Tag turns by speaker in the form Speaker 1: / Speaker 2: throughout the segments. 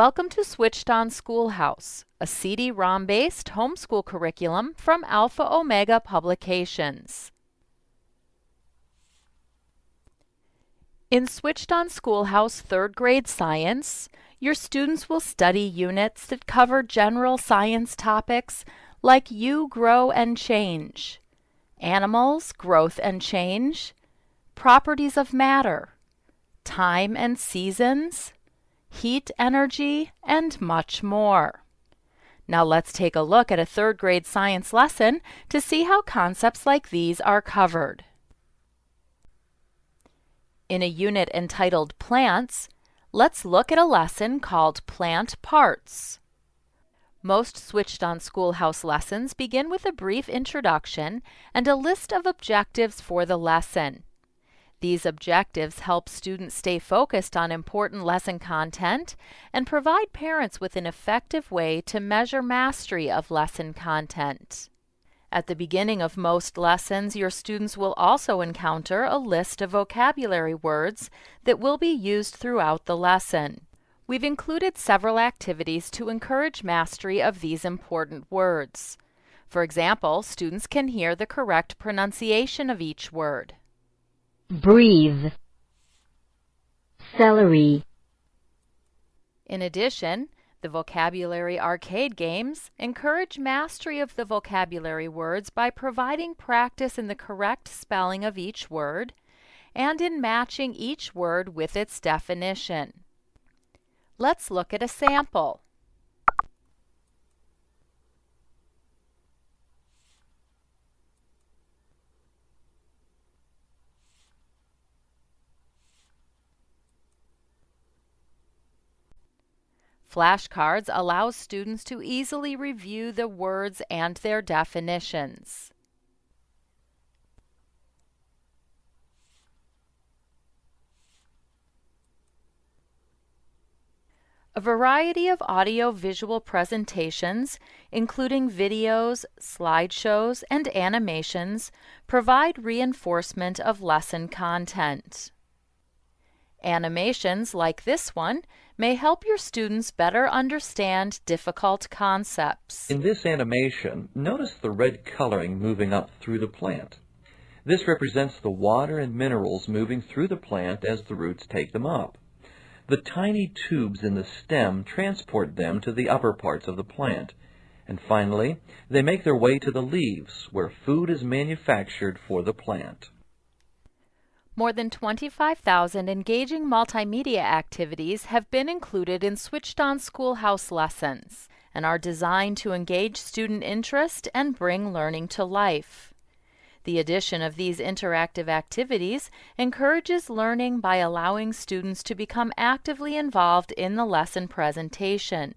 Speaker 1: Welcome to Switched On Schoolhouse, a CD-ROM-based homeschool curriculum from Alpha Omega Publications. In Switched On Schoolhouse 3rd grade science, your students will study units that cover general science topics like You, Grow, and Change, Animals, Growth and Change, Properties of Matter, Time and Seasons, Heat, Energy, and much more. Now let's take a look at a 3rd grade science lesson to see how concepts like these are covered. In a unit entitled Plants, let's look at a lesson called Plant Parts. Most Switched On Schoolhouse lessons begin with a brief introduction and a list of objectives for the lesson. These objectives help students stay focused on important lesson content and provide parents with an effective way to measure mastery of lesson content. At the beginning of most lessons, your students will also encounter a list of vocabulary words that will be used throughout the lesson. We've included several activities to encourage mastery of these important words. For example, students can hear the correct pronunciation of each word.
Speaker 2: Breathe, celery.
Speaker 1: In addition, the vocabulary arcade games encourage mastery of the vocabulary words by providing practice in the correct spelling of each word and in matching each word with its definition. Let's look at a sample. Flashcards allows students to easily review the words and their definitions. A variety of audio-visual presentations, including videos, slideshows, and animations, provide reinforcement of lesson content. Animations like this one may help your students better understand difficult concepts.
Speaker 3: In this animation, notice the red coloring moving up through the plant. This represents the water and minerals moving through the plant as the roots take them up. The tiny tubes in the stem transport them to the upper parts of the plant. And finally, they make their way to the leaves, where food is manufactured for the plant.
Speaker 1: More than 25,000 engaging multimedia activities have been included in Switched On Schoolhouse lessons and are designed to engage student interest and bring learning to life. The addition of these interactive activities encourages learning by allowing students to become actively involved in the lesson presentation.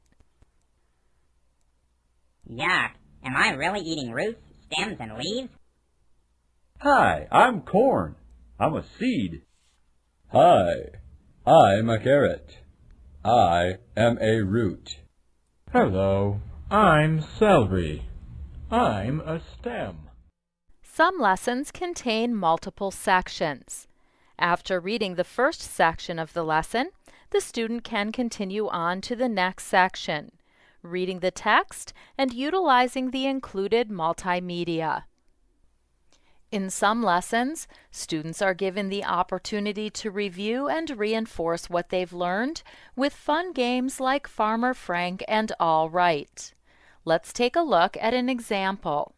Speaker 4: Yuck! Am I really eating roots, stems, and leaves?
Speaker 5: Hi, I'm corn. I'm a seed. Hi, I'm a carrot. I am a root.
Speaker 6: Hello, I'm celery. I'm a stem.
Speaker 1: Some lessons contain multiple sections. After reading the first section of the lesson, the student can continue on to the next section, reading the text and utilizing the included multimedia. In some lessons, students are given the opportunity to review and reinforce what they've learned with fun games like Farmer Frank and All Right. Let's take a look at an example.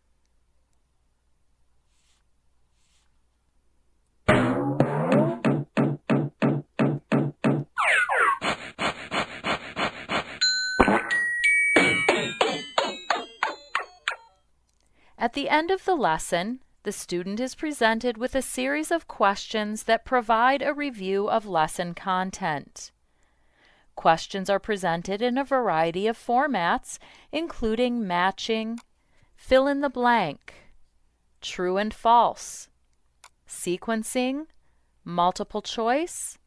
Speaker 1: At the end of the lesson, the student is presented with a series of questions that provide a review of lesson content. Questions are presented in a variety of formats, including matching, fill in the blank, true and false, sequencing, multiple choice,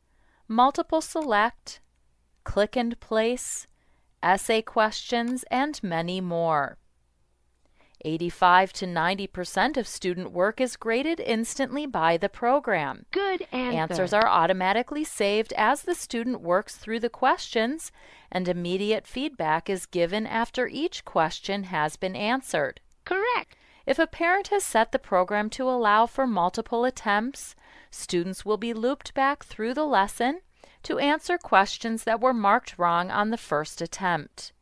Speaker 1: multiple select, click and place, essay questions, and many more. 85 to 90% of student work is graded instantly by the program.
Speaker 2: Good answer.
Speaker 1: Answers are automatically saved as the student works through the questions, and immediate feedback is given after each question has been answered.
Speaker 2: Correct.
Speaker 1: If a parent has set the program to allow for multiple attempts, students will be looped back through the lesson to answer questions that were marked wrong on the first attempt.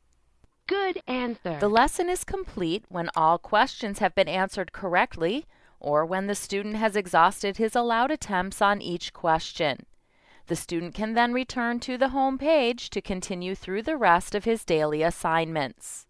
Speaker 2: Good answer.
Speaker 1: The lesson is complete when all questions have been answered correctly or when the student has exhausted his allowed attempts on each question. The student can then return to the home page to continue through the rest of his daily assignments.